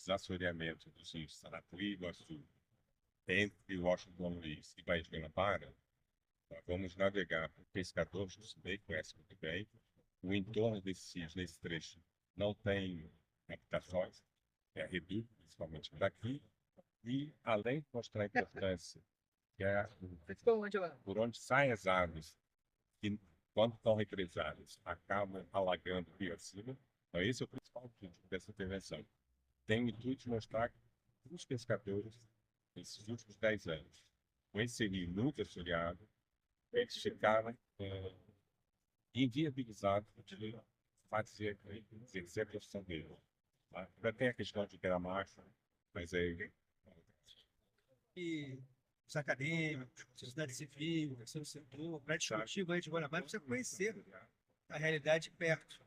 desassoreamento dos rios Sarapuí e Iguaçu entre Washington Luiz e Baía de Guanabara, nós vamos navegar por pescadores que você conhece muito bem. O entorno desses rios, nesse trecho, não tem habitações, é reduto, principalmente daqui, e além de mostrar a importância que é por onde saem as águas, que quando estão represadas, acabam alagando o rio acima. Então, esse é o principal intuito dessa intervenção. Tem o intuito de mostrar que os pescadores, nesses últimos 10 anos, com esse rio nunca assoreado, eles ficaram inviabilizados de fazer, exercer a profissão deles. Tá? Ainda tem a questão de gramática, mas aí E os acadêmicos, a sociedade civil, o terceiro setor, para discutir o Baía de Guanabara, precisa conhecer a realidade de perto.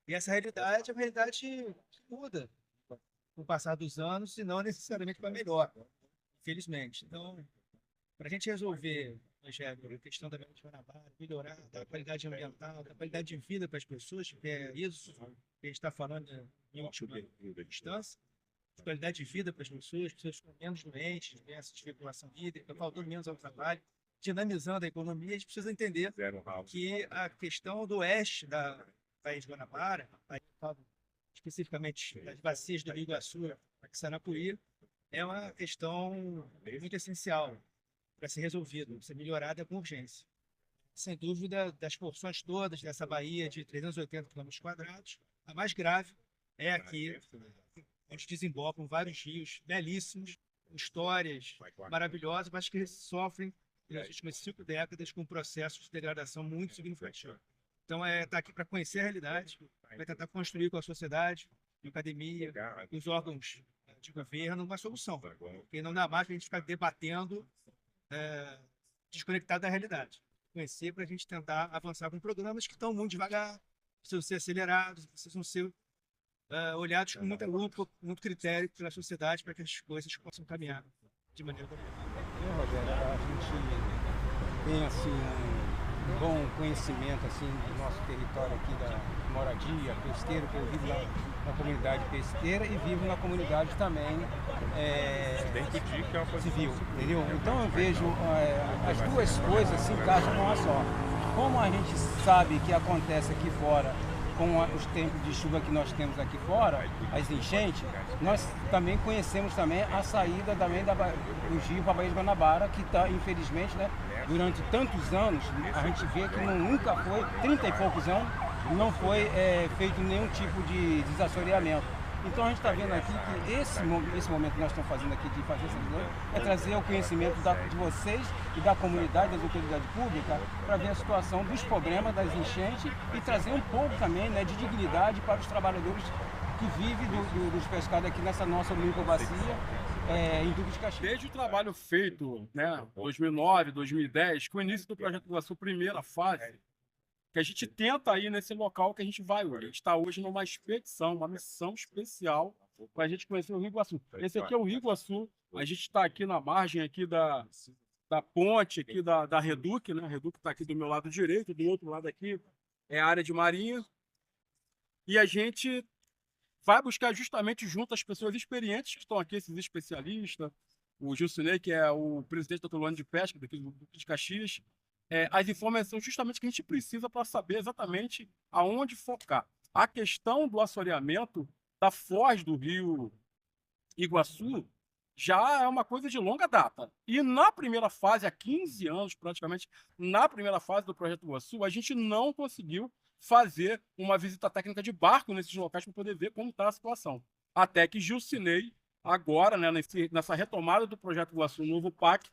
E essa realidade é uma realidade que muda com o passar dos anos, e não necessariamente para melhor, infelizmente. Então, para a gente resolver, Rogério, a questão da Baía de Guanabara, melhorar a qualidade ambiental, a qualidade de vida para as pessoas, que é isso que a gente está falando em última instância, qualidade de vida para as pessoas ficam menos doentes, doenças de circulação hídrica, faltando menos ao trabalho, dinamizando a economia. A gente precisa entender que a questão do oeste da Baía de Guanabara, especificamente das bacias do Rio Iguaçu e Sarapuí, é uma questão muito essencial para ser resolvida, para ser melhorada com urgência. Sem dúvida, das porções todas dessa baía de 380 km², a mais grave é aqui, onde desembocam vários rios belíssimos, com histórias maravilhosas, mas que sofrem, nas últimas 5 décadas, com um processo de degradação muito significativo. Então, está aqui para conhecer a realidade, vai tentar construir com a sociedade, com a academia, com os órgãos de governo, uma solução. Porque não dá mais para a gente ficar debatendo desconectado da realidade. Conhecer para a gente tentar avançar com programas que estão muito devagar, precisam ser acelerados, precisam ser olhados com muita lupa, com muito critério pela sociedade, para que as coisas possam caminhar de maneira correta. Rogério, a gente tem assim um bom conhecimento assim do nosso território aqui da moradia pesqueira, que eu vivo na comunidade pesqueira e vivo na comunidade também civil, entendeu? Então eu vejo as duas coisas se encaixam numa só. Como a gente sabe que acontece aqui fora com os tempos de chuva que nós temos aqui fora, as enchentes, nós também conhecemos também a saída também do rio para a Baía de Guanabara, que está, infelizmente, né, durante tantos anos, a gente vê que nunca foi, 30 e poucos anos, não foi feito nenhum tipo de desassoreamento. Então a gente está vendo aqui que esse momento que nós estamos fazendo aqui de fazer essa visão é trazer o conhecimento de vocês e da comunidade, das autoridades públicas, para ver a situação dos problemas das enchentes e trazer um pouco também, né, de dignidade para os trabalhadores que vivem dos pescados aqui nessa nossa microbacia em Duque de Caxias. Desde o trabalho feito, né, 2009, 2010, com o início do Projeto Iguaçu, primeira fase, que a gente tenta ir nesse local que a gente vai hoje. A gente está hoje numa expedição, uma missão especial para a gente conhecer o Rio Iguaçu. Esse aqui é o Rio Iguaçu. A gente está aqui na margem aqui da ponte aqui da Reduc, né? A Reduc está aqui do meu lado direito, do outro lado aqui é a área de marinha. E a gente vai buscar justamente junto as pessoas experientes que estão aqui, esses especialistas, o Gilcinei, que é o presidente da colônia de pesca daqui do Duque de Caxias, as informações justamente que a gente precisa para saber exatamente aonde focar. A questão do assoreamento da foz do rio Iguaçu já é uma coisa de longa data. E na primeira fase, há 15 anos praticamente, na primeira fase do Projeto Iguaçu, a gente não conseguiu fazer uma visita técnica de barco nesses locais para poder ver como está a situação. Até que Gilcinei, agora, né, nessa retomada do Projeto Iguaçu, novo PAC,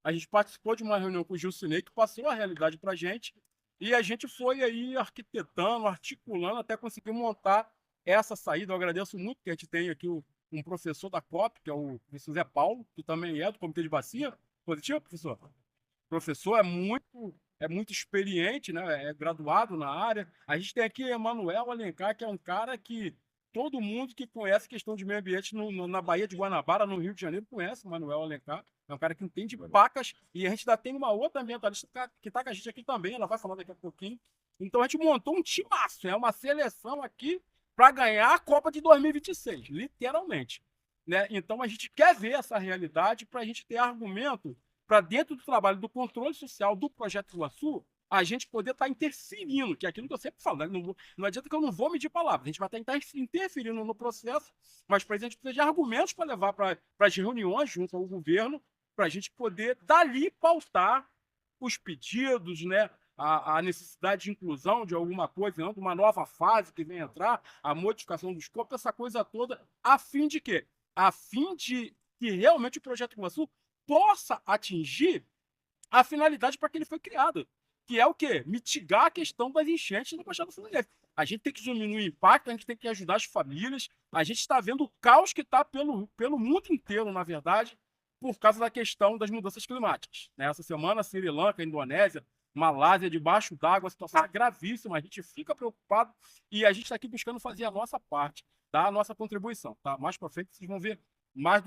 a gente participou de uma reunião com o Gilcinei, que passou a realidade para a gente, e a gente foi aí arquitetando, articulando, até conseguir montar essa saída. Eu agradeço muito que a gente tem aqui um professor da COP, que é o professor Zé Paulo, que também é do Comitê de Bacia. Positivo, professor? O professor é muito experiente, né? É graduado na área. A gente tem aqui Emanuel Alencar, que é um cara que todo mundo que conhece questão de meio ambiente na Baía de Guanabara, no Rio de Janeiro, conhece o Emanuel Alencar. É um cara que entende pacas, e a gente ainda tem uma outra ambientalista que está com a gente aqui também, ela vai falar daqui a pouquinho. Então a gente montou um timaço, é uma seleção aqui para ganhar a Copa de 2026, literalmente. né? Então a gente quer ver essa realidade para a gente ter argumento para dentro do trabalho do controle social do Projeto Iguaçu, a gente poder estar interferindo, que é aquilo que eu sempre falo, né? Não adianta que eu não vou medir palavras, a gente vai estar interferindo no processo, mas para a gente precisa de argumentos para levar para as reuniões junto ao governo, para a gente poder dali pautar os pedidos, né? A necessidade de inclusão de alguma coisa, de uma nova fase que vem entrar, a modificação do escopo, essa coisa toda, a fim de quê? A fim de que realmente o Projeto Iguaçu possa atingir a finalidade para que ele foi criado, que é o quê? Mitigar a questão das enchentes no Baixada Fluminense. A gente tem que diminuir o impacto, a gente tem que ajudar as famílias, a gente está vendo o caos que está pelo mundo inteiro, na verdade, por causa da questão das mudanças climáticas. Essa semana, Sri Lanka, Indonésia, Malásia debaixo d'água, a situação é gravíssima, a gente fica preocupado e a gente está aqui buscando fazer a nossa parte, dar a nossa contribuição. Tá? Mais para frente vocês vão ver mais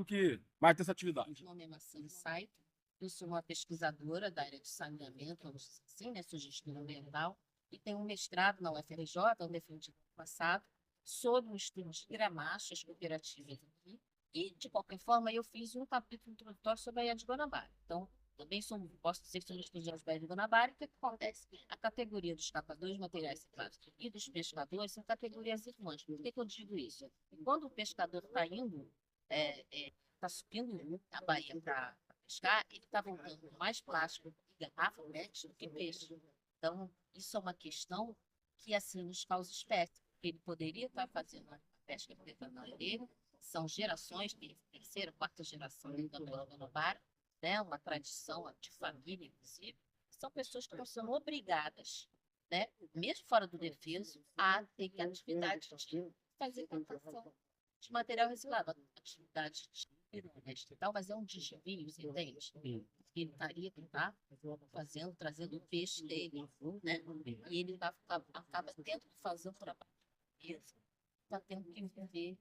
dessa atividade. Meu nome é Marcelo Saito, eu sou uma pesquisadora da área de saneamento, vamos dizer assim, né? Sou gestora ambiental e tenho um mestrado na UFRJ, eu defendi no ano passado, sobre o estudo de gramachas cooperativas aqui. E, de qualquer forma, eu fiz um capítulo introdutório sobre a Ilha de Guanabara. Então, também posso dizer que sou estudante da Ilha de Guanabara. O que acontece? A categoria dos capadores, materiais reciclados e dos pescadores são categorias irmãs. Por que eu digo isso? Quando o pescador está indo, está subindo a Bahia para pescar, ele está voltando com mais plástico e garrafa PET do que peixe. Então, isso é uma questão que, assim, nos causa espécie. Ele poderia estar fazendo a pesca artesanal dele. São gerações, terceira, quarta geração da Guanabara, né? Uma tradição de família, inclusive. São pessoas que estão sendo obrigadas, né? Mesmo fora do defeso, a ter atividade de fazer captação de material reciclado, atividade de então, mas é um desvio, você entende? Ele estaria trazendo o peixe dele, né? E ele acaba tendo que fazer o trabalho. Está tendo que viver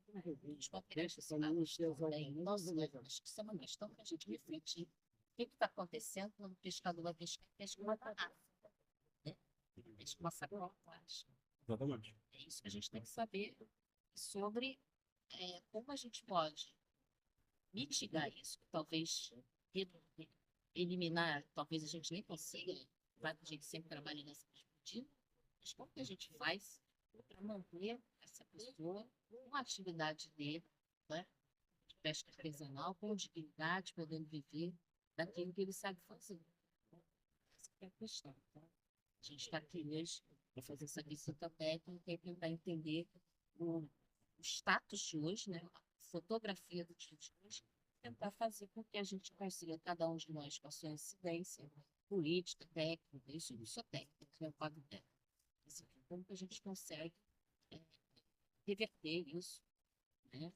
os materiais reciclados também. Nossa, acho que isso é uma questão para a gente refletir. O que está acontecendo quando o pescador vai pescar e pesca uma garrafa? Né? Pesca uma sacola plástica. Exatamente. É isso que a gente tem que saber sobre como a gente pode mitigar isso. Talvez eliminar, talvez a gente nem consiga, vai a gente sempre trabalha nessa perspectiva, mas como que a gente faz para manter essa pessoa com a atividade dele, né, de pesca artesanal, com dignidade, podendo viver daquilo que ele sabe fazer. Essa é a questão. Tá? A gente está aqui hoje para fazer essa visita técnica e tentar entender o status de hoje, né, a fotografia do dia de hoje, tentar fazer com que a gente consiga, cada um de nós, com a sua incidência política, técnica, isso é técnica, não é quadro técnico. Como que a gente consegue reverter isso, né?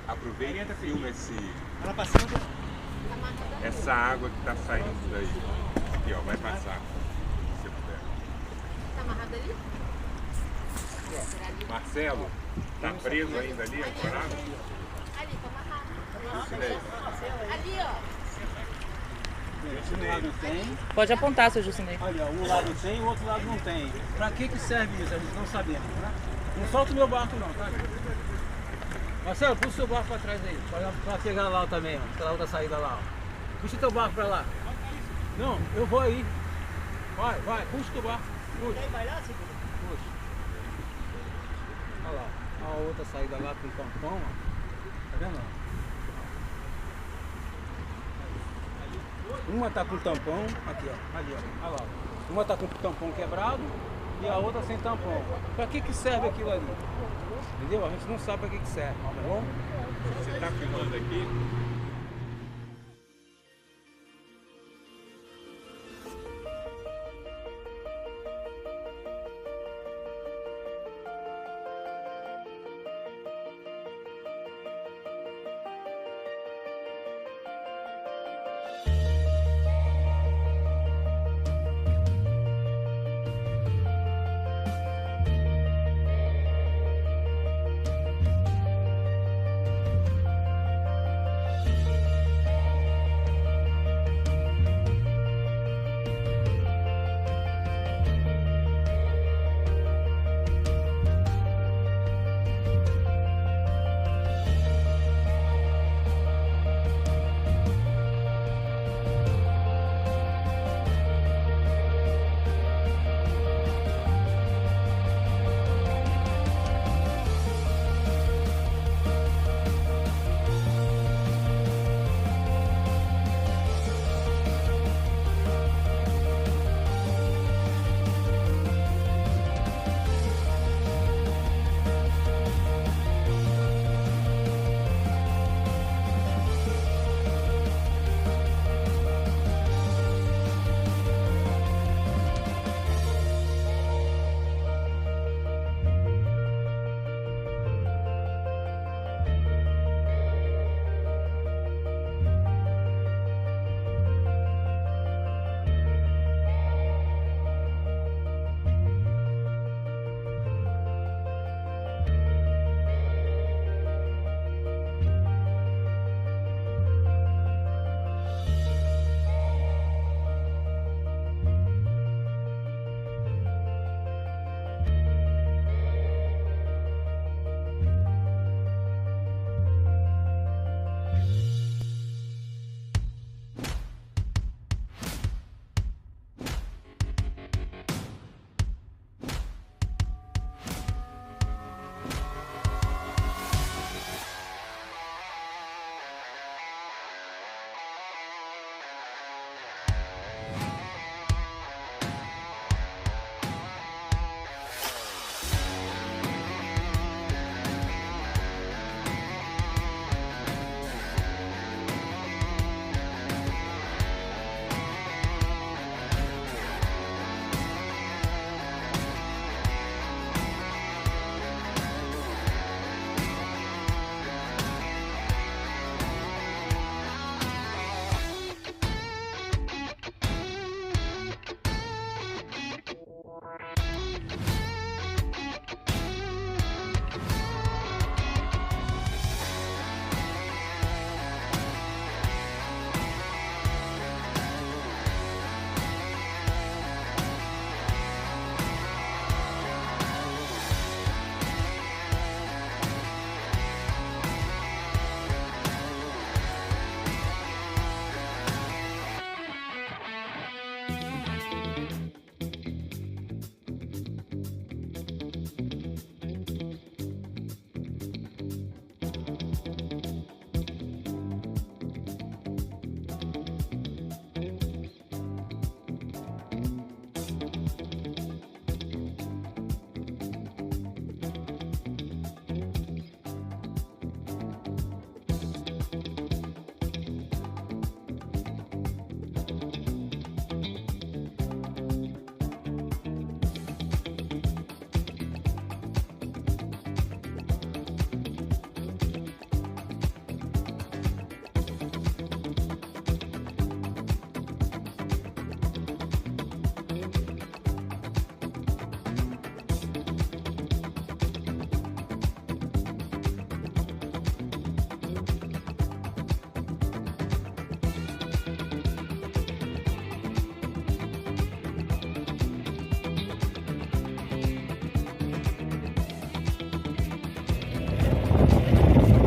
Aproveita e filma Ela passando. essa água que está saindo daí. Aqui, ó, vai passar. Se você puder. Tá amarrado ali? Marcelo, tá preso ainda ali, ancorado? Ali, tá amarrado. Isso daí. Ali, ó. Um lado tem, Pode apontar, seu Jucinei. olha, um lado tem e o outro lado não tem. Pra que serve isso? A gente não sabemos, né? Não solta o meu barco não, tá? Marcelo, puxa o seu barco pra trás aí, pra pegar lá também, ó, aquela outra saída lá, ó. Puxa teu barco pra lá. Não, eu vou aí. Vai, puxa teu barco. Puxa. Vai lá, segundo. Puxa. Olha lá, a outra saída lá com o tampão, ó. Tá vendo? Uma tá com o tampão, aqui ó, ali ó, olha lá. Uma tá com o tampão quebrado e a outra sem tampão. Pra que serve aquilo ali? Entendeu? A gente não sabe pra que serve, tá bom? Você tá filmando aqui?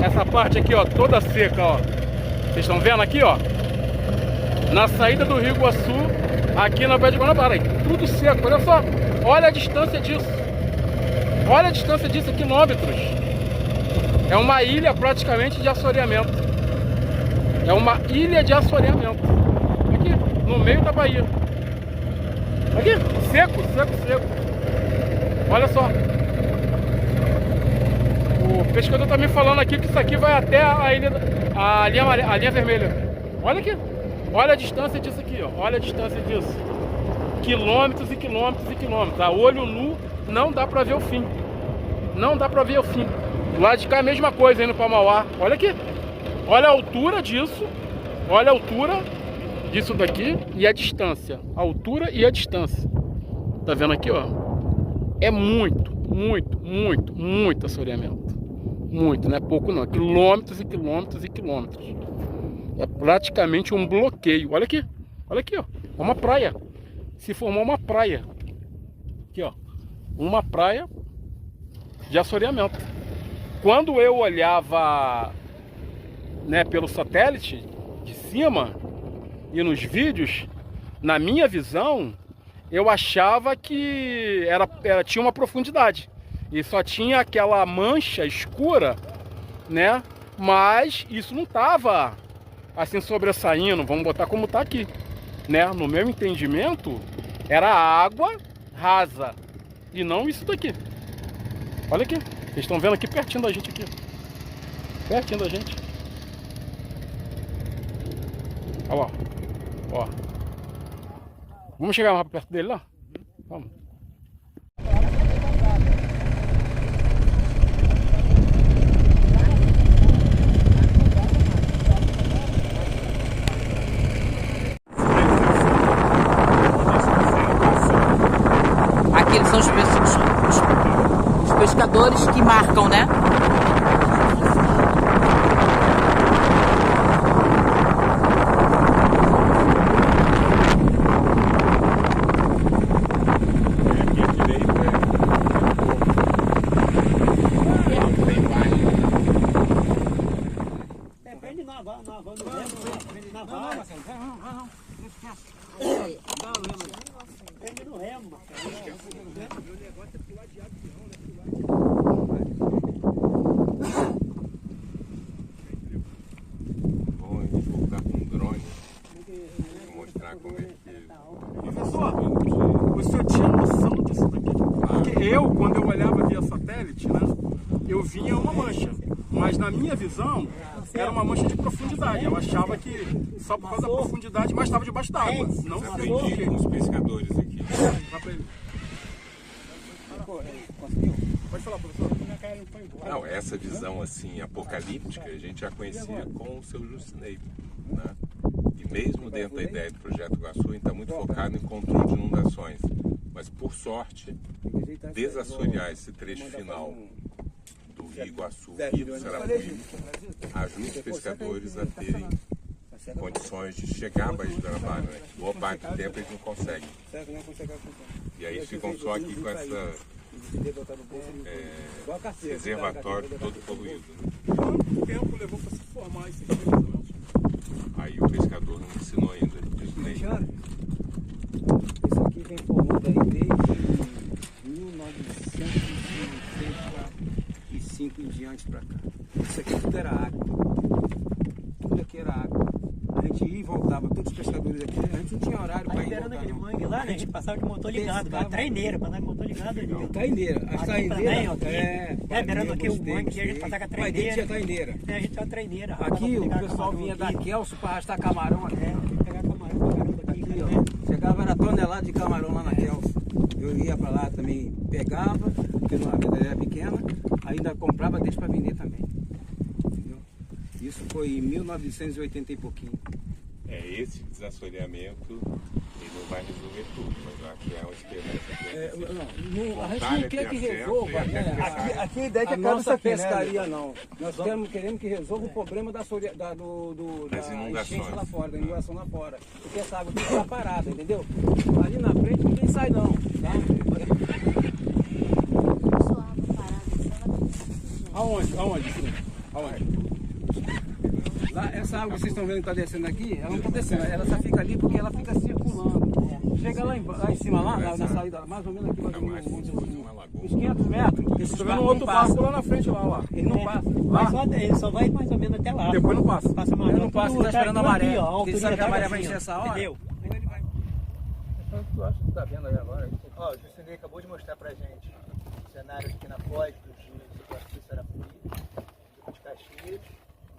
Essa parte aqui, ó, toda seca, ó. Vocês estão vendo aqui, ó? na saída do Rio Iguaçu, aqui na Baía de Guanabara. Tudo seco, olha só. Olha a distância disso. Olha a distância disso, quilômetros. É uma ilha praticamente de assoreamento. É uma ilha de assoreamento. Aqui, no meio da Bahia. Aqui, seco, seco, seco. Olha só. O pescador tá me falando aqui que isso aqui vai até a linha vermelha. Olha aqui. Olha a distância disso aqui, ó. Olha a distância disso. Quilômetros e quilômetros e quilômetros. A olho nu não dá pra ver o fim. Não dá pra ver o fim. Do lado de cá é a mesma coisa, indo pra Mauá. Olha aqui. Olha a altura disso. Olha a altura disso daqui e a distância. A altura e a distância. Tá vendo aqui, ó? É muito, muito, muito, muito assoreamento. Muito, não é pouco não. Quilômetros e quilômetros e quilômetros. É praticamente um bloqueio. Olha aqui. Olha aqui, ó. É uma praia. Se formou uma praia. Aqui, ó. Uma praia de assoreamento. Quando eu olhava, né, pelo satélite de cima e nos vídeos, na minha visão, eu achava que tinha uma profundidade e só tinha aquela mancha escura, né? Mas isso não estava assim sobressaindo, vamos botar como está aqui, né? No meu entendimento, era água rasa e não isso daqui. Olha aqui, vocês estão vendo aqui pertinho da gente aqui, pertinho da gente. Olha lá, ó. Vamos chegar mais perto dele lá? Vamos. Aqueles são os pescadores que marcam, né? O senhor tinha noção disso daqui? Porque eu, quando eu olhava via satélite, né, eu via uma mancha. Mas na minha visão, era uma mancha de profundidade. Eu achava que só por causa da profundidade, mas estava debaixo d'água. Não sei Aprendi com os pescadores aqui. Vai pra ele. Pode falar, professor. Não, essa visão assim apocalíptica a gente já conhecia com o seu Justinei, né? E mesmo dentro da ideia do Projeto Iguaçu, a gente está muito focado em controle de inundações. Mas por sorte, desassorear esse trecho final do Rio Iguaçu e do Sarapuí ajuda os pescadores a terem condições de chegar à Baía de Guanabara, né? Boa parte do tempo eles não conseguem. E aí ficam só aqui com essa reservatório todo poluído. Né? Quanto tempo levou para se formar esse tipo? Aí o pescador não ensinou ainda. Isso aqui vem formando aí desde 1965 em diante para cá. Isso aqui tudo era água. Tudo aqui era água. A gente ia e voltava, todos os pescadores aqui. A gente não tinha horário para ir e voltar. Aquele mangue lá, né? A gente passava de motor ligado, a traineira, passava de motor ligado ali. Traineira. As traineiras. Beirando aqui o mangue, a gente passava com a traineira. Mas tinha traineira. A gente tinha a traineira. Aqui o pessoal vinha da Kelso para arrastar camarão aqui. Pegar camarão pra caramba aqui, Aqui, ó. Chegava, era tonelada de camarão lá na Kelso. Eu ia para lá também, pegava, porque a vida era pequena, ainda comprava deles para vender também. Entendeu? Isso foi em 1980 e pouquinho. Esse desassoreamento ele não vai resolver tudo, mas eu acho que é uma esperança. A gente não quer que resolva, né? Aqui a ideia é que A acaba isso nossa aqui, né? pescaria não. Nós queremos que resolva o problema da enchente lá fora, da inundação lá fora. Porque essa água tem que estar parada, entendeu? Ali na frente ninguém sai não. Tá? Aonde? Aonde? Aonde? Lá, essa água que vocês estão vendo que está descendo aqui, ela não está descendo, ela só fica ali porque ela fica circulando. Chega lá em cima, lá na saída, mais ou menos aqui, mais ou menos, uns 500 metros. Esses Tô vendo barcos outro não passam. barco lá na frente, lá. Ele não passa. Ele só vai mais ou menos até lá. Depois não passa. Passa Ele não passa, ele tá esperando a maré. Ó, Ele sabe que a maré vai encher essa hora. Entendeu? Tu acha que tá vendo aí agora? Ó, o Jucinei acabou de mostrar pra gente o cenário aqui na foz dos rios Iguaçu e Sarapuri, de Caxias,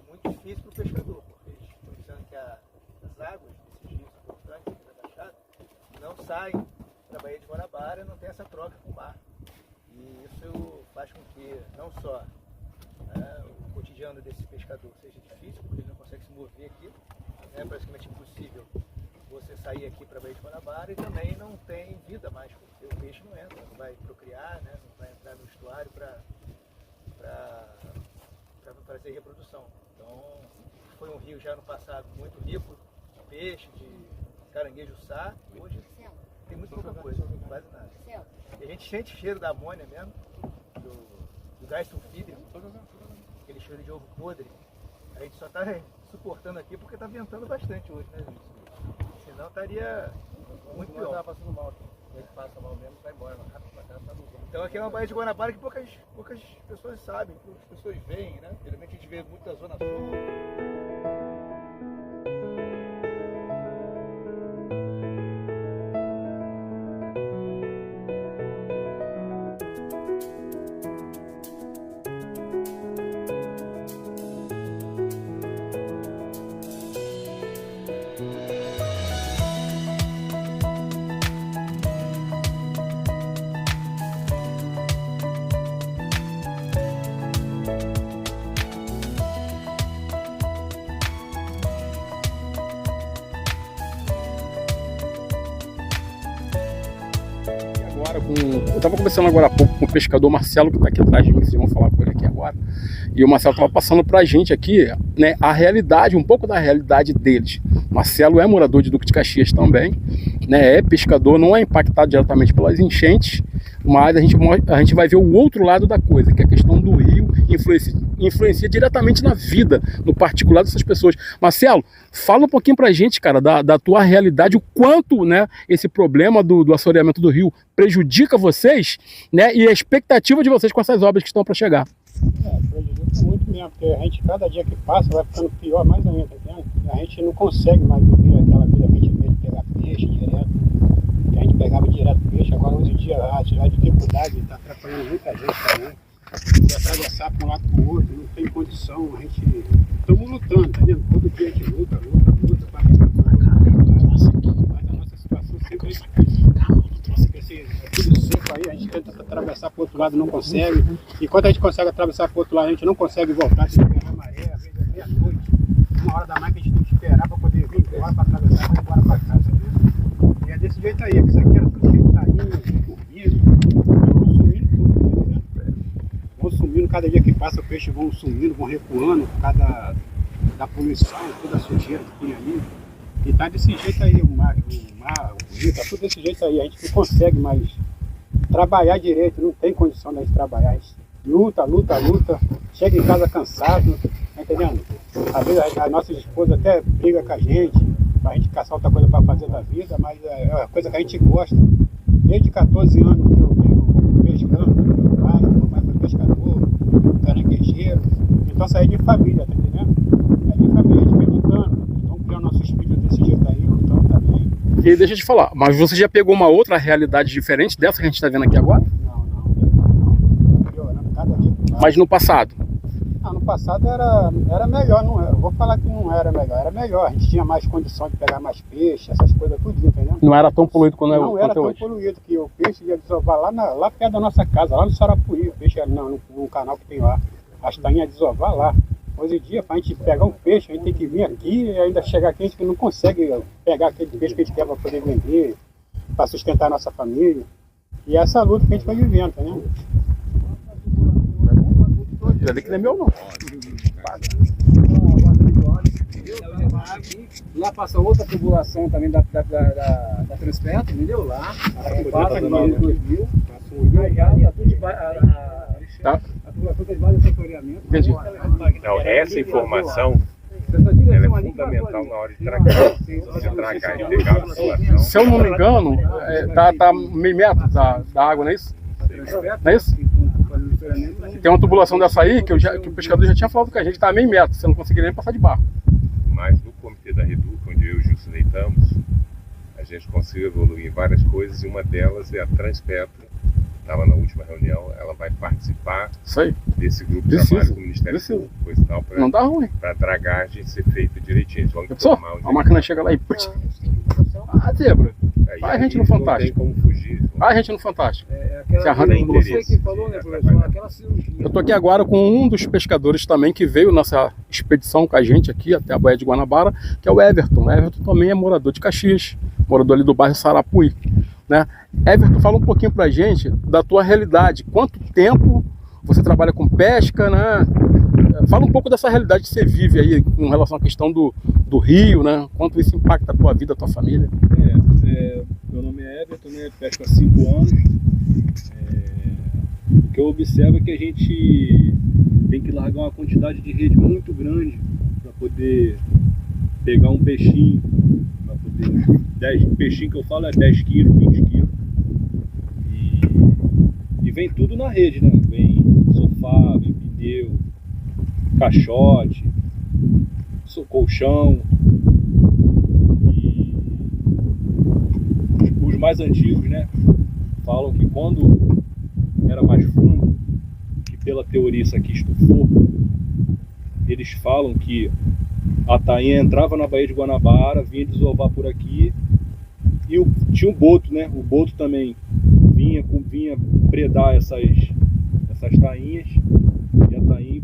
muito difícil para o pescador, porque eles estão dizendo que as águas desses rios importantes aqui da Baixada não saem da Baía de Guanabara, não tem essa troca com o mar. E isso faz com que não só o cotidiano desse pescador seja difícil, porque ele não consegue se mover aqui, é praticamente impossível você sair aqui para a Baía de Guanabara, e também não tem vida mais, porque o peixe não entra, não vai procriar, né? Não vai entrar no estuário para fazer reprodução. Então, foi um rio já no passado muito rico de peixe, de caranguejo-sá, hoje tem muito pouca coisa, quase nada. E a gente sente cheiro da amônia mesmo, do gás sulfídrico, aquele cheiro de ovo podre. A gente só está suportando aqui porque está ventando bastante hoje, né, gente? Senão estaria muito pior. Não passando mal aqui. Ele passa mal mesmo, vai embora, então aqui é uma Baía de Guanabara que poucas pessoas sabem, poucas pessoas veem, né? Geralmente a gente vê muito da Zona Sul. Eu estava conversando agora há pouco com o pescador Marcelo, que está aqui atrás de mim, vocês vão falar com ele aqui agora. E o Marcelo estava passando para a gente aqui, né, a realidade, um pouco da realidade deles. Marcelo é morador de Duque de Caxias também, né, é pescador, não é impactado diretamente pelas enchentes, mas a gente vai ver o outro lado da coisa, que é a questão do rio influencia diretamente na vida, no particular dessas pessoas. Marcelo, fala um pouquinho pra gente, cara, da tua realidade, o quanto, né, esse problema do assoreamento do rio prejudica vocês, né, e a expectativa de vocês com essas obras que estão para chegar. Prejudica muito mesmo, porque a gente, cada dia que passa, vai ficando pior mais ainda, entendeu? A gente não consegue mais viver aquela vida que a gente vê de pegar peixe direto, que a gente pegava direto peixe, agora hoje em dia a dificuldade está atrapalhando muita gente também. De atravessar para um lado para o outro, não tem condição, a gente... Estamos lutando, tá vendo? Todo dia a gente luta para mas a nossa situação sempre é tudo seco aí, a gente tenta atravessar para o outro lado, não consegue. E quando a gente consegue atravessar para o outro lado, a gente não consegue voltar, tem que pegar a maré, às vezes é meia-noite, 1h da manhã que a gente tem que esperar para poder vir embora, para atravessar e ir embora para casa, né? E é desse jeito aí, que isso aqui era tudo cheio de tainha, vão sumindo, cada dia que passa o peixe vão sumindo, vão recuando por causa da poluição, toda a sujeira que tem ali. E tá desse jeito aí, o rio tá tudo desse jeito aí, a gente não consegue mais trabalhar direito, não tem condição de a gente trabalhar. A gente luta, chega em casa cansado, tá entendendo? Às vezes a nossa esposa até briga com a gente, pra gente caçar outra coisa para fazer da vida, mas é uma coisa que a gente gosta. Desde 14 anos que eu venho pescando, meu pai foi pescador, caranguejeiro, então saí de família, tá entendendo? É de família, a gente vem lutando, então criando nossos filhos desse jeito aí, lutando também. E deixa eu te falar, mas você já pegou uma outra realidade diferente dessa que a gente está vendo aqui agora? Não, piorando cada dia. Mas no passado? No passado era melhor, não era. Eu vou falar que não era melhor. A gente tinha mais condição de pegar mais peixe, essas coisas tudo, entendeu? Não era tão poluído quanto não era tão hoje. Poluído, que o peixe ia desovar lá perto da nossa casa, lá no Sarapuri. O peixe era num canal que tem lá. As tainhas ia desovar lá. Hoje em dia, para a gente pegar um peixe, a gente tem que vir aqui e ainda chegar aqui, a gente não consegue pegar aquele peixe que a gente quer para poder vender, para sustentar a nossa família. E essa luta que a gente vai vivendo, entendeu? Ali que não é meu, não. Lá passa outra tubulação também da Transpetro, entendeu? Lá, passa aqui no 2000, já tudo Tá. A tubulação tem vários setoriamentos. Entendi. Não, essa informação ela é fundamental na hora de dragar. Você dragar e pegar a situação. Se eu não me engano, tá meio metro da água, não é isso? Não é isso? Tem uma tubulação dessa aí que o pescador já tinha falado com a gente, tá a meio metro, você não conseguiria nem passar de barco. Mas no comitê da Reduc, onde eu e o Gilson estamos, a gente conseguiu evoluir em várias coisas e uma delas é a Transpetro. Estava na última reunião, ela vai participar desse grupo de trabalho com o Ministério Público, coisa e tal, Não dá ruim. para a dragagem ser feita direitinho. Vamos Só, informar a máquina chega lá e... zebra. Vai a gente no Fantástico. Não tem como fugir. Vai a gente no Fantástico. Você arranca a tubulação. que falou, né, professor? Aquela cirurgia. Eu tô aqui agora com um dos pescadores também que veio nessa expedição com a gente aqui até a Baía de Guanabara, que é o Everton. O Everton também é morador de Caxias, morador ali do bairro Sarapuí, né? Everton, fala um pouquinho pra gente da tua realidade. Quanto tempo você trabalha com pesca, né? Fala um pouco dessa realidade que você vive aí com relação à questão do rio, né? Quanto isso impacta a tua vida, a tua família. Meu nome é Everton, né? Pesco há 5 anos. O que eu observo é que a gente tem que largar uma quantidade de rede muito grande para poder pegar um peixinho. Para poder 10 peixinho que eu falo é 10 quilos, 20 quilos. E vem tudo na rede, né? Vem sofá, vem pneu, caixote, colchão. E os mais antigos, né, falam que quando era mais fundo, que pela teoria isso aqui estufou, eles falam que a tainha entrava na Baía de Guanabara, vinha desovar por aqui e tinha um boto, né? O boto também vinha predar essas tainhas e a tainha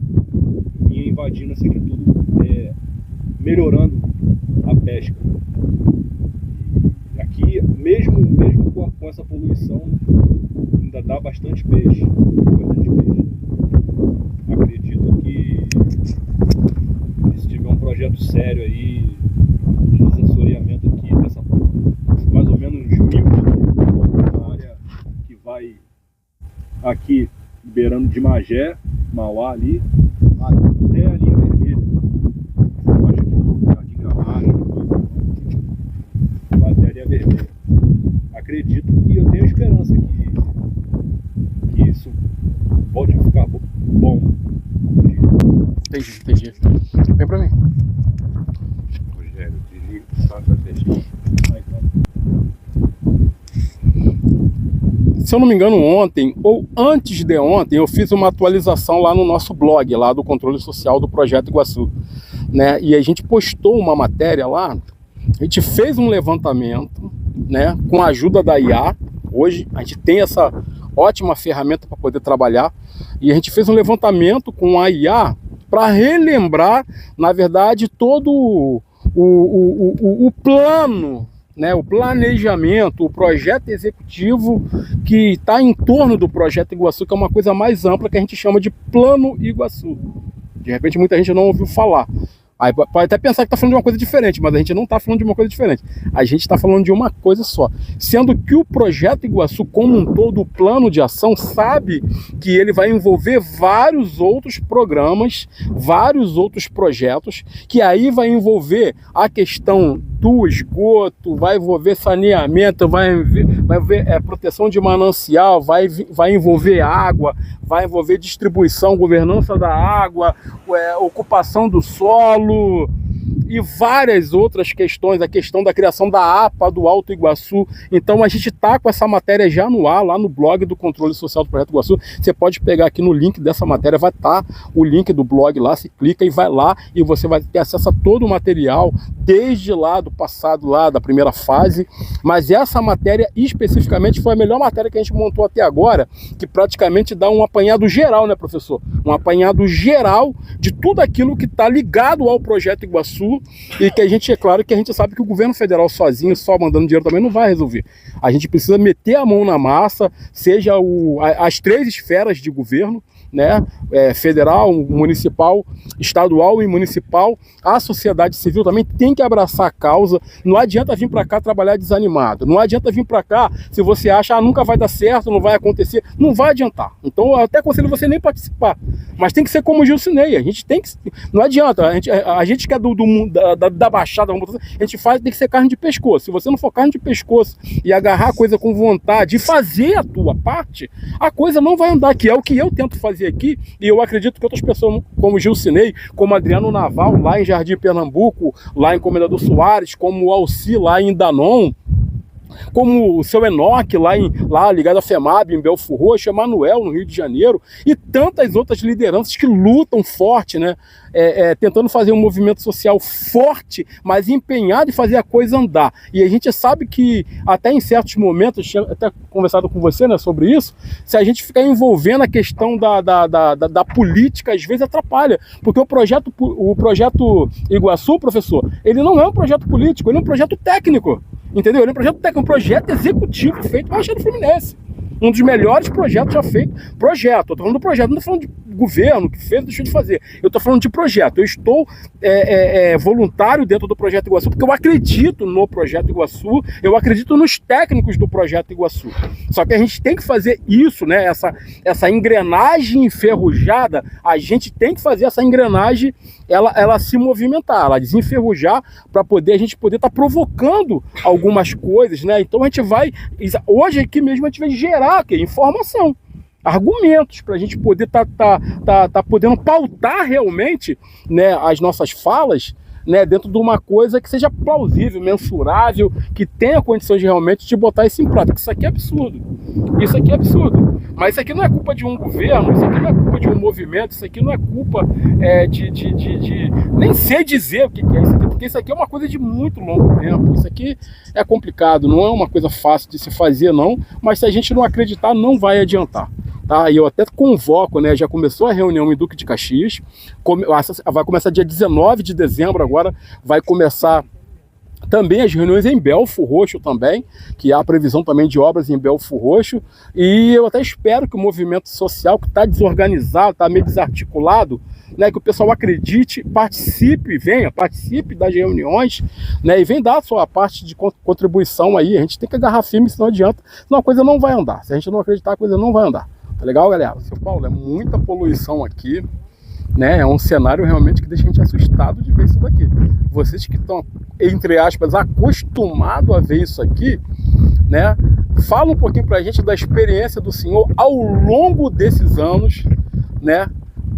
vinha invadindo isso aqui tudo, melhorando a pesca. E aqui, mesmo com essa poluição, ainda dá bastante peixe. Acredito que se tiver um projeto sério aí de sensoriamento aqui, dessa mais ou menos 1.000 na área que vai aqui beirando de Magé, Mauá ali, até a linha vermelha. Eu acho que Jardim Gramacho, vai até a linha vermelha. Acredito que eu tenho esperança que isso pode ficar bom. Entendi. Vem pra mim. Rogério, desliga só pra deixar. Se eu não me engano, ontem ou antes de ontem, eu fiz uma atualização lá no nosso blog, lá do Controle Social do Projeto Iguaçu, né? E a gente postou uma matéria lá, a gente fez um levantamento, né, com a ajuda da IA. Hoje a gente tem essa ótima ferramenta para poder trabalhar, e a gente fez um levantamento com a IA para relembrar, na verdade, todo o plano, né, o planejamento, o projeto executivo que está em torno do Projeto Iguaçu, que é uma coisa mais ampla que a gente chama de Plano Iguaçu. De repente muita gente não ouviu falar. Aí pode até pensar que está falando de uma coisa diferente, mas a gente não está falando de uma coisa diferente. A gente está falando de uma coisa só. Sendo que o Projeto Iguaçu, como um todo, o plano de ação, sabe que ele vai envolver vários outros programas, vários outros projetos, que aí vai envolver a questão do esgoto, vai envolver saneamento, vai envolver proteção de manancial, vai envolver água, vai envolver distribuição, governança da água, ocupação do solo e várias outras questões, a questão da criação da APA do Alto Iguaçu. Então a gente está com essa matéria já no ar, lá no blog do Controle Social do Projeto Iguaçu. Você pode pegar aqui no link dessa matéria, vai estar o link do blog lá, você clica e vai lá e você vai ter acesso a todo o material, desde lá do passado, lá da primeira fase. Mas essa matéria especificamente foi a melhor matéria que a gente montou até agora, que praticamente dá um apanhado geral, né, professor? Um apanhado geral de tudo aquilo que está ligado ao Projeto Iguaçu, e que a gente, é claro que a gente sabe que o governo federal sozinho, só mandando dinheiro também não vai resolver. A gente precisa meter a mão na massa, seja as 3 esferas de governo, né, federal, municipal, estadual e municipal, a sociedade civil também tem que abraçar a causa. Não adianta vir para cá trabalhar desanimado, não adianta vir para cá se você acha nunca vai dar certo, não vai acontecer, não vai adiantar. Então eu até aconselho você nem participar, mas tem que ser como o Gilcinei, a gente tem que, não adianta, a gente que é da Baixada, a gente tem que ser carne de pescoço. Se você não for carne de pescoço e agarrar a coisa com vontade e fazer a tua parte, a coisa não vai andar, que é o que eu tento fazer aqui, e eu acredito que outras pessoas como Gilcinei, como Adriano Naval lá em Jardim Pernambuco, lá em Comendador Soares, como o Alci lá em Danon, como o seu Enoque lá ligado à FEMAB em Belford Roxo, Emanuel no Rio de Janeiro, e tantas outras lideranças que lutam forte, né, tentando fazer um movimento social forte, mas empenhado em fazer a coisa andar. E a gente sabe que até em certos momentos, tinha até conversado com você, né, sobre isso, se a gente ficar envolvendo a questão da política, às vezes atrapalha, porque o projeto Iguaçu, professor, ele não é um projeto político, ele é um projeto técnico. Entendeu? Ele é um projeto técnico, um projeto executivo feito pela Baixada Fluminense. Um dos melhores projetos já feitos. Eu tô falando do projeto, não tô falando de governo que fez ou deixou de fazer. Eu tô falando de projeto. Eu estou voluntário dentro do Projeto Iguaçu, porque eu acredito no Projeto Iguaçu, eu acredito nos técnicos do Projeto Iguaçu. Só que a gente tem que fazer isso, né? Essa engrenagem enferrujada, a gente tem que fazer essa engrenagem ela se movimentar, ela desenferrujar, para a gente poder estar provocando algumas coisas, né? Então a gente vai, hoje aqui mesmo a gente vai gerar informação, argumentos, para a gente poder tá podendo pautar realmente, né, as nossas falas, né, dentro de uma coisa que seja plausível, mensurável, que tenha condições de realmente de botar isso em prática. Isso aqui é absurdo. Isso aqui é absurdo. Mas isso aqui não é culpa de um governo, isso aqui não é culpa de um movimento, isso aqui não é culpa nem sei dizer o que é isso aqui, porque isso aqui é uma coisa de muito longo tempo. Isso aqui é complicado, não é uma coisa fácil de se fazer, não, mas se a gente não acreditar, não vai adiantar. Tá, e eu até convoco, né, já começou a reunião em Duque de Caxias, vai começar dia 19 de dezembro agora, vai começar também as reuniões em Belford Roxo também, que há a previsão também de obras em Belford Roxo, e eu até espero que o movimento social que está desorganizado, está meio desarticulado, né, que o pessoal acredite, participe das reuniões, né, e vem dar a sua parte de contribuição aí. A gente tem que agarrar firme, senão adianta, senão a coisa não vai andar. Se a gente não acreditar, a coisa não vai andar. Tá legal, galera? São Paulo, é muita poluição aqui, né? É um cenário realmente que deixa a gente assustado de ver isso daqui. Vocês que estão, entre aspas, acostumados a ver isso aqui, né? Fala um pouquinho pra gente da experiência do senhor ao longo desses anos, né?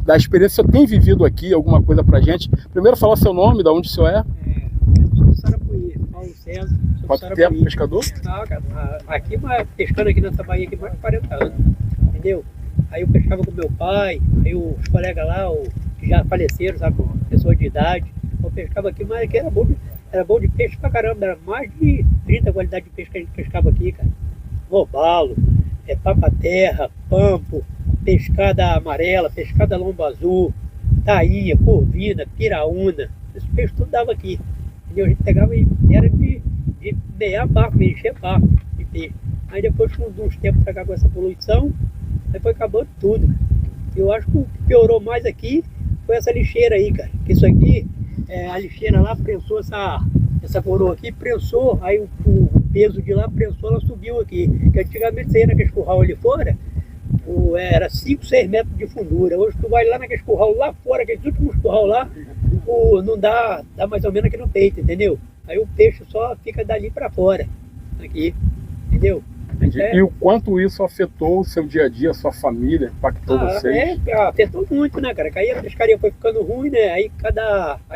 Da experiência que o senhor tem vivido aqui, alguma coisa pra gente. Primeiro, falar seu nome, de onde o senhor é? Eu sou do Sarapuí, Paulo César. Quanto tempo, pescador? Ah, cara, aqui, pescando aqui nessa baía aqui mais de 40 anos. Entendeu? Aí eu pescava com meu pai, aí os colegas lá, que já faleceram, sabe, pessoas de idade, eu pescava aqui, mas aqui era bom de peixe pra caramba, era mais de 30 qualidades de peixe que a gente pescava aqui, cara. Robalo, papa-terra, pampo, pescada amarela, pescada lombo azul, tainha, corvina, piraúna, esse peixe tudo dava aqui. Entendeu? A gente pegava e era de meia barco, de encher barco de peixe. Aí depois, com uns tempos pra cá com essa poluição, aí foi acabando tudo. Eu acho que o que piorou mais aqui foi essa lixeira aí, cara. Que isso aqui, a lixeira lá prensou essa coroa aqui, prensou, aí o peso de lá prensou, ela subiu aqui. Que antigamente você ia naquele curral ali fora, era 5, 6 metros de fundura. Hoje tu vai lá naquele curral lá fora, aqueles últimos curral lá, não dá mais ou menos aqui no peito, entendeu? Aí o peixe só fica dali pra fora, aqui, entendeu? E o quanto isso afetou o seu dia a dia, a sua família, impactou vocês? Afetou muito, né, cara? Aí a pescaria foi ficando ruim, né? Aí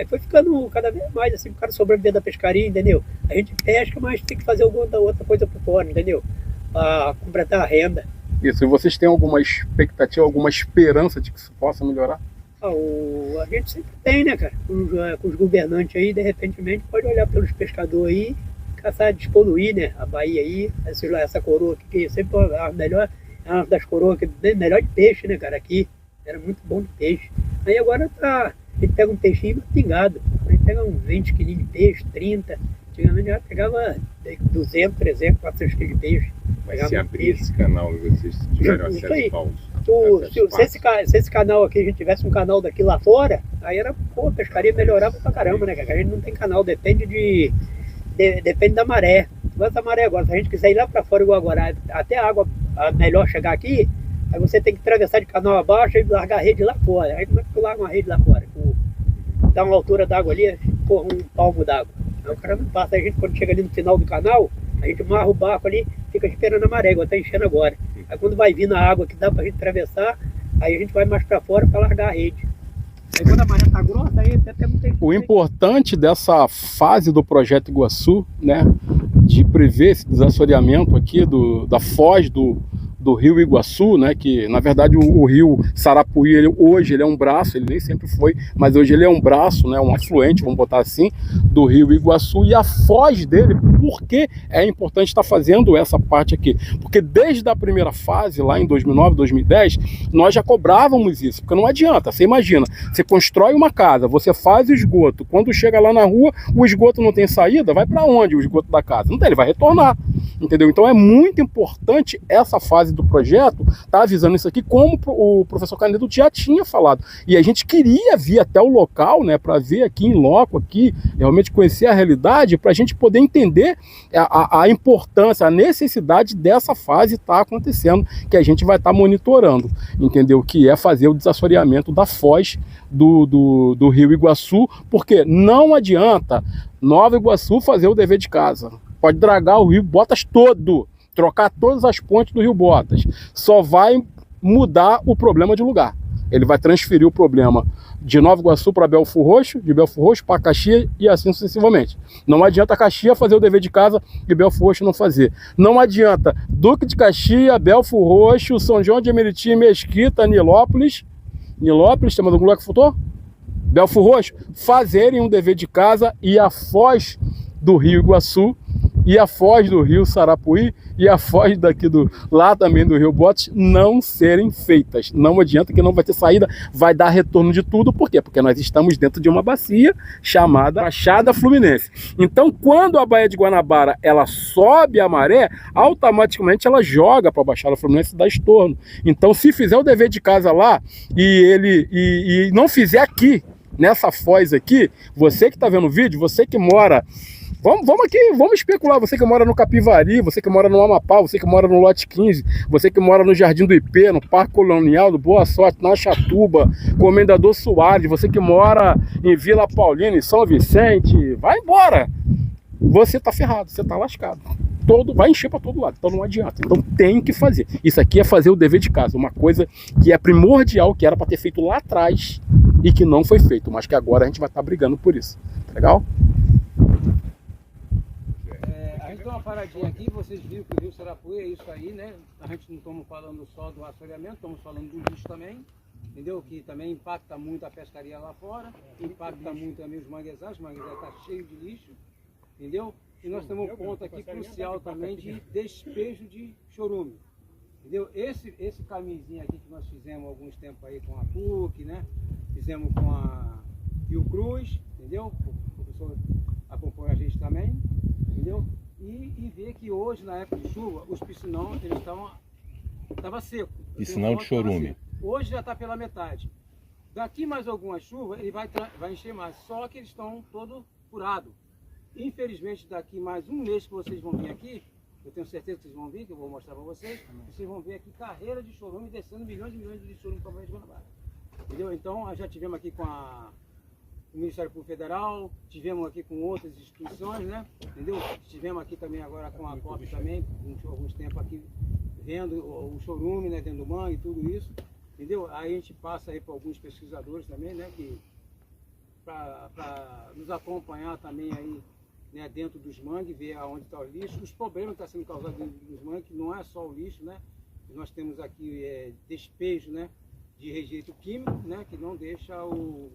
foi ficando cada vez mais, assim, o cara sobreviver da pescaria, entendeu? A gente pesca, mas tem que fazer alguma outra coisa por fora, entendeu? Pra completar a renda. Isso, e vocês têm alguma expectativa, alguma esperança de que isso possa melhorar? A gente sempre tem, né, cara? Com os governantes aí, de repente, pode olhar pelos pescadores aí, caçar, despoluir, né, a Bahia aí, essa coroa aqui, que sempre a melhor, é uma das coroas que melhor de peixe, né, cara, aqui, era muito bom de peixe. Aí agora a gente pega um peixinho pingado, a gente pega uns 20 quilinhos de peixe, 30, antigamente já pegava 200, 300, 400 quilos de peixe. Mas se abrir esse canal e vocês tiveram Isso acesso aí. aos Se esse canal aqui, a gente tivesse um canal daqui lá fora, aí era, pô, a pescaria melhorava pra caramba, né, cara? A gente não tem canal, depende da maré. Mas a maré agora, se a gente quiser ir lá pra fora igual agora, até a água melhor chegar aqui, aí você tem que atravessar de canal abaixo e largar a rede lá fora. Aí como é que tu larga uma rede lá fora? Dá uma altura d'água ali, porra, um palmo d'água. Aí o cara não passa. Aí a gente, quando chega ali no final do canal, a gente amarra o barco ali, fica esperando a maré, igual tá enchendo agora. Aí quando vai vindo a água que dá pra gente atravessar, aí a gente vai mais pra fora pra largar a rede. Aí quando a maré tá grossa, aí até não tem... O importante dessa fase do Projeto Iguaçu, né, de prever esse desassoreamento aqui da foz do rio Iguaçu, né, que na verdade o rio Sarapuí, hoje ele é um braço, ele nem sempre foi, mas hoje ele é um braço, né, um afluente, vamos botar assim, do rio Iguaçu, e a foz dele, por que é importante estar fazendo essa parte aqui? Porque desde a primeira fase, lá em 2009, 2010, nós já cobrávamos isso, porque não adianta, você imagina, você constrói uma casa, você faz o esgoto, quando chega lá na rua, o esgoto não tem saída, vai para onde o esgoto da casa? Não tem, ele vai retornar, entendeu? Então é muito importante essa fase do projeto, tá avisando isso aqui, como o professor Canedo já tinha falado, e a gente queria vir até o local, né, para ver aqui em loco, aqui, realmente conhecer a realidade, para a gente poder entender a importância, a necessidade dessa fase estar acontecendo, que a gente vai estar monitorando, entendeu? Que é fazer o desassoreamento da foz do rio Iguaçu, porque não adianta Nova Iguaçu fazer o dever de casa, pode dragar o rio Botas todo, trocar todas as pontes do rio Botas, só vai mudar o problema de lugar. Ele vai transferir o problema de Nova Iguaçu para Belford Roxo, de Belford Roxo para Caxias e assim sucessivamente. Não adianta Caxias fazer o dever de casa e Belford Roxo não fazer. Não adianta Duque de Caxias, Belford Roxo, São João de Emeriti, Mesquita, Nilópolis, tem mais algum lugar que faltou? Belford Roxo, fazerem um dever de casa e a foz do rio Iguaçu, e a foz do rio Sarapuí e a foz daqui lá também do rio Botas não serem feitas. Não adianta, que não vai ter saída, vai dar retorno de tudo. Por quê? Porque nós estamos dentro de uma bacia chamada Baixada Fluminense. Então, quando a Baía de Guanabara ela sobe a maré, automaticamente ela joga para a Baixada Fluminense e dá estorno. Então, se fizer o dever de casa lá e não fizer aqui, nessa foz aqui, você que está vendo o vídeo, você que mora... Vamos especular, você que mora no Capivari, você que mora no Amapá, você que mora no Lote 15, você que mora no Jardim do IP, no Parque Colonial, do Boa Sorte, na Chatuba, Comendador Soares, você que mora em Vila Paulina, em São Vicente, vai embora! Você tá ferrado, você tá lascado. Vai encher para todo lado, então não adianta. Então tem que fazer. Isso aqui é fazer o dever de casa, uma coisa que é primordial, que era para ter feito lá atrás e que não foi feito, mas que agora a gente vai estar brigando por isso. Tá legal? A gente deu uma paradinha aqui, vocês viram que o rio Sarapuí é isso aí, né? A gente não estamos falando só do assoreamento, estamos falando do lixo também, entendeu? Que também impacta muito a pescaria lá fora, impacta muito também os manguezais está cheio de lixo, entendeu? E nós temos um ponto aqui crucial também de despejo de chorume, entendeu? Esse caminhozinho aqui que nós fizemos há alguns tempos aí com a PUC, né? Fizemos com a Rio Cruz, entendeu? O professor acompanha a gente também, entendeu? E ver que hoje, na época de chuva, os piscinão, eles estavam secos. Piscinão de chorume. Hoje já está pela metade. Daqui mais alguma chuva, ele vai encher mais. Só que eles estão todos furados. Infelizmente, daqui mais um mês que vocês vão vir aqui, eu tenho certeza que vocês vão vir, que eu vou mostrar para vocês, vocês vão ver aqui carreira de chorume descendo milhões e milhões de chorume para a Baía de Guanabara. Entendeu? Então, já tivemos aqui com o Ministério Público Federal, tivemos aqui com outras instituições, né? Entendeu? Estivemos aqui também agora com a COP também, alguns tempos aqui, vendo o chorume, né, dentro do mangue e tudo isso, entendeu? Aí a gente passa aí para alguns pesquisadores também, né, que para nos acompanhar também aí, né, dentro dos mangues, ver aonde está o lixo, os problemas que estão sendo causados dentro dos mangues, que não é só o lixo, né? Nós temos aqui despejo, né, de rejeito químico, né, que não deixa o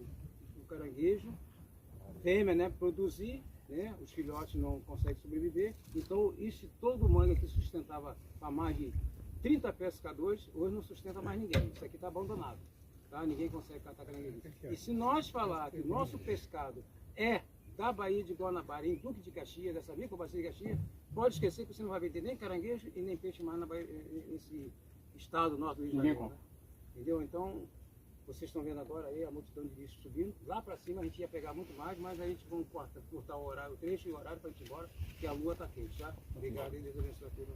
caranguejo fêmea, né, produzir, né, os filhotes não conseguem sobreviver. Então, isso todo o mangue que sustentava para mais de 30 pescadores, hoje não sustenta mais ninguém. Isso aqui está abandonado, tá? Ninguém consegue catar caranguejo. E se nós falar que o nosso pescado é da Baía de Guanabara, em Duque de Caxias, dessa microbacia de Caxias, pode esquecer que você não vai vender nem caranguejo e nem peixe mais nesse estado nosso do Rio de Janeiro. Entendeu? Então, vocês estão vendo agora aí a multidão de lixo subindo. Lá para cima a gente ia pegar muito mais, mas a gente vai cortar o horário, o trecho e o horário para a gente ir embora, porque a lua está quente, tá? Obrigado e Deus abençoe a todos.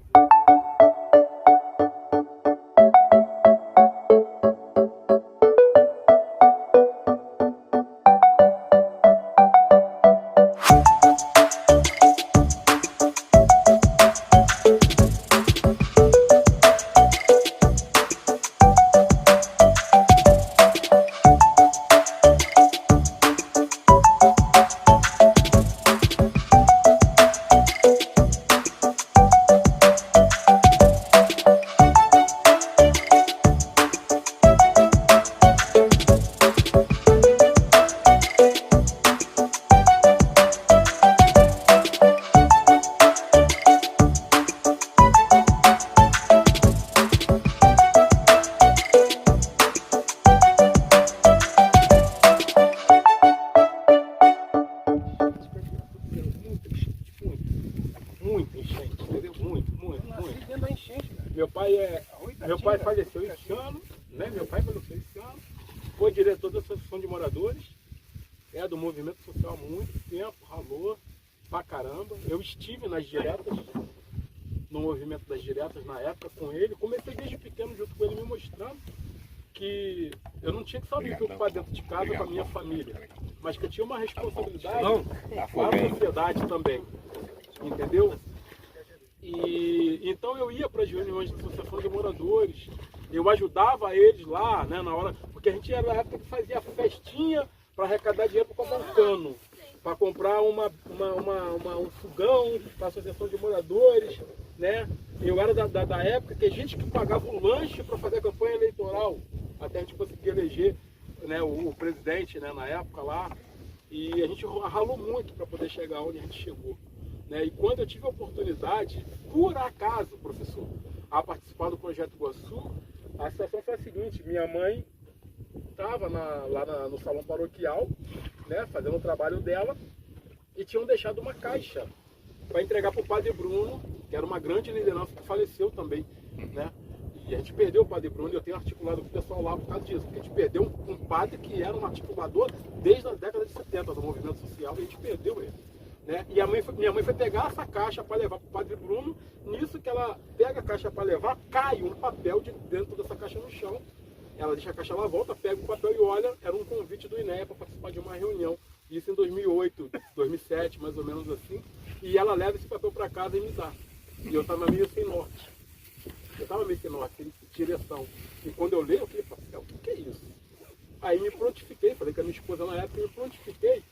Muito enchente, entendeu? Muito. Meu pai faleceu esse ano, né? Meu pai faleceu esse ano, foi diretor da Associação de Moradores, é do movimento social há muito tempo, ralou pra caramba. Eu estive nas diretas, no movimento das diretas na época com ele, comecei desde pequeno junto com ele me mostrando que eu não tinha que só me preocupar dentro de casa com a minha família, mas que eu tinha uma responsabilidade com a sociedade também, entendeu? E então eu ia para as reuniões da Associação de Moradores, eu ajudava eles lá, né, na hora, porque a gente era na época que fazia festinha para arrecadar dinheiro para comprar um cano, para comprar um fogão para a Associação de Moradores, né? Eu era da época que a gente que pagava o lanche para fazer a campanha eleitoral, até a gente conseguir eleger, né, o presidente, né, na época lá, e a gente ralou muito para poder chegar onde a gente chegou. Né? E quando eu tive a oportunidade, por acaso, professor, a participar do Projeto Iguaçu, a situação foi a seguinte: minha mãe estava lá no salão paroquial, né, fazendo o trabalho dela, e tinham deixado uma caixa para entregar para o Padre Bruno, que era uma grande liderança que faleceu também, né? E a gente perdeu o Padre Bruno, e eu tenho articulado com o pessoal lá por causa disso, porque a gente perdeu um padre que era um articulador desde a década de 70 do movimento social, e a gente perdeu ele. Né? E minha mãe foi pegar essa caixa para levar para o Padre Bruno. Nisso que ela pega a caixa para levar, cai um papel de dentro dessa caixa no chão. Ela deixa a caixa lá, volta, pega o papel e olha, era um convite do INEA para participar de uma reunião. Isso em 2008, 2007, mais ou menos assim. E ela leva esse papel para casa e me dá. E eu estava meio sem norte. Sem direção. E quando eu leio aquele papel, o que é isso? Aí me prontifiquei, falei com a minha esposa na época, me prontifiquei.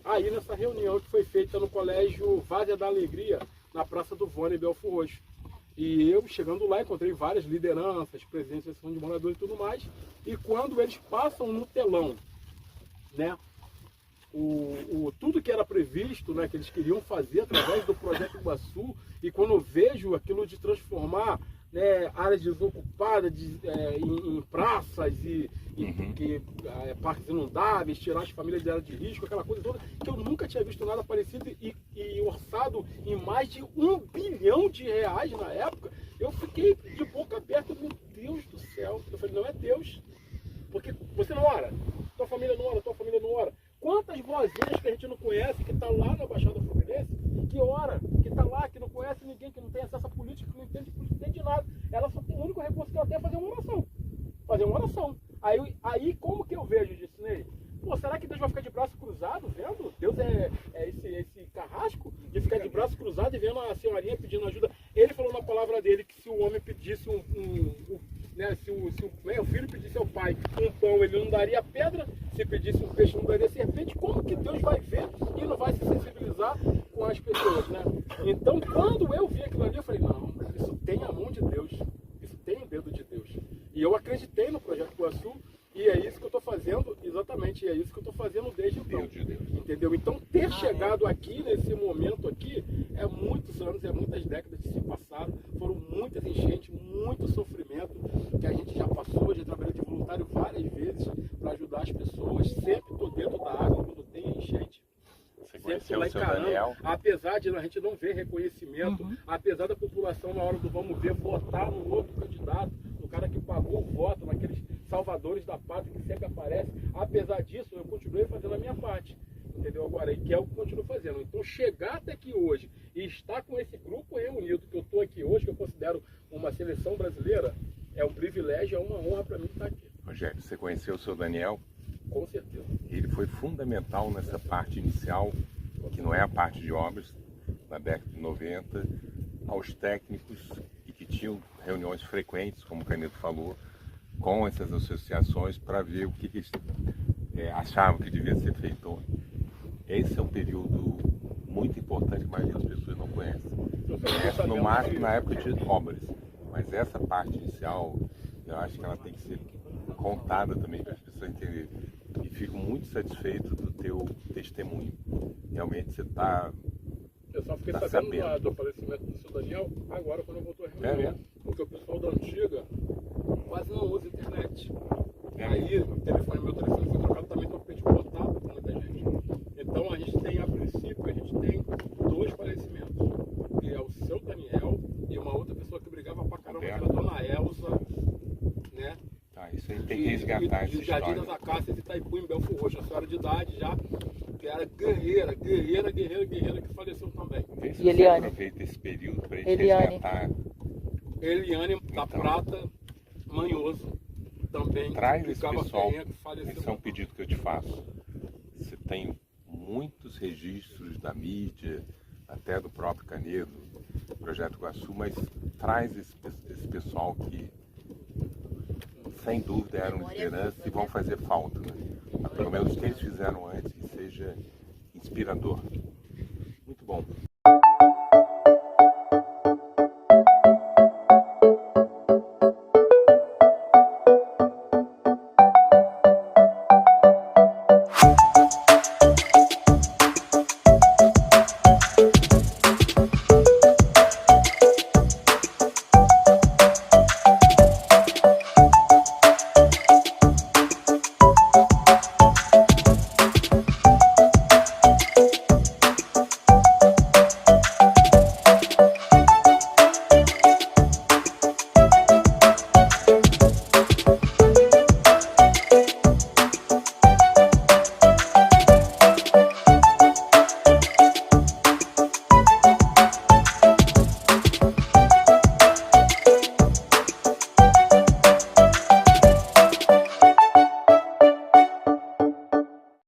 Aí nessa reunião que foi feita no colégio Várzea da Alegria, na Praça do Vône, Belfo Roxo. E eu, chegando lá, encontrei várias lideranças, presidentes da Associação de Moradores e tudo mais. E quando eles passam no telão, né, tudo que era previsto, né, que eles queriam fazer através do Projeto Iguaçu, e quando eu vejo aquilo de transformar, né, áreas desocupadas em praças e parques inundáveis, tirar as famílias de área de risco, aquela coisa toda, que eu nunca tinha visto nada parecido e orçado em mais de R$1 bilhão na época, eu fiquei de boca aberta. Meu Deus do céu, eu falei, não é Deus, porque você não ora, tua família não ora, tua família não ora. Quantas vozinhas que a gente não conhece, que está lá na Baixada Fluminense, que ora, que está lá, que não conhece ninguém, que não tem acesso à política, que não entende de nada. Ela só tem o único recurso que ela tem é fazer uma oração. Fazer uma oração. Aí como que eu vejo, Disney? Pô, será que Deus vai ficar de braço cruzado vendo? Deus é esse carrasco de ficar de braço cruzado e vendo a senhorinha pedindo ajuda. Ele falou na palavra dele que se o homem pedisse se o filho pedisse ao pai um pão, ele não daria pedra. Se pedisse um peixe, não daria serpente. Como que Deus vai ver e não vai se sensibilizar com as pessoas, né? Então, quando eu vi aquilo ali, eu falei, não, isso tem a mão de Deus, isso tem o dedo de Deus. E eu acreditei no Projeto Iguaçu, e é isso que eu estou fazendo, exatamente, é isso que eu estou fazendo desde então. Entendeu? Então, ter chegado aqui, nesse momento aqui, é muitos anos, é muitas décadas que se passaram, foram muitas enchentes, muito sofrimento, que a gente já passou, já trabalhei de voluntário várias vezes para ajudar as pessoas, sempre estou dentro da água quando tem enchente. Sempre lá encarando, apesar de a gente não ver reconhecimento, apesar da população na hora do vamos ver votar no outro candidato, no cara que pagou o voto, naqueles salvadores da pátria que sempre aparecem. Apesar disso, eu continuei fazendo a minha parte, entendeu? Agora, e que é o que eu continuo fazendo. Então, chegar até aqui hoje e estar com esse grupo reunido, que eu estou aqui hoje, que eu considero uma seleção brasileira, é um privilégio, é uma honra para mim estar aqui. Rogério, você conheceu o seu Daniel? Com certeza. Ele foi fundamental nessa parte inicial, que não é a parte de obras, na década de 90, aos técnicos e que tinham reuniões frequentes, como o Canedo falou, com essas associações para ver o que eles achavam que devia ser feito. Esse é um período muito importante que a maioria das pessoas não conhece. Conhece no máximo na época de obras, mas essa parte inicial, eu acho que ela tem que ser contada também para as pessoas entenderem. E fico muito satisfeito do teu testemunho. Realmente você está Eu só fiquei Tá sabendo sabendo. do falecimento do seu Daniel agora, quando eu voltou a É reunião. mesmo? Porque o pessoal da antiga quase não usa internet. É Aí meu telefone foi trocado também, então eu perdi contato com muita gente. Então a gente tem, a princípio, a gente tem 2 falecimentos. Que é o seu Daniel e uma outra pessoa que brigava pra caramba, que era a dona Elza, né? Tá, isso aí tem que resgatar essa de Jardim das história. Acácias, Itaipu, em Belfort Roxo, a senhora de idade já, que era guerreira, que faleceu também. Vê se E você Eliane? aproveita esse período para a gente Eliane? resgatar. Eliane da Então. Prata, Manhoso, também. Traz que esse ficava pessoal. ferrenha, que faleceu. Esse é um pedido que eu te faço. Você tem muitos registros da mídia, até do próprio Canedo, do Projeto Iguaçu, mas traz esse pessoal que, sem dúvida, eram liderança e vão fazer falta. Né? Pelo menos o que eles fizeram antes, que seja inspirador. Muito bom.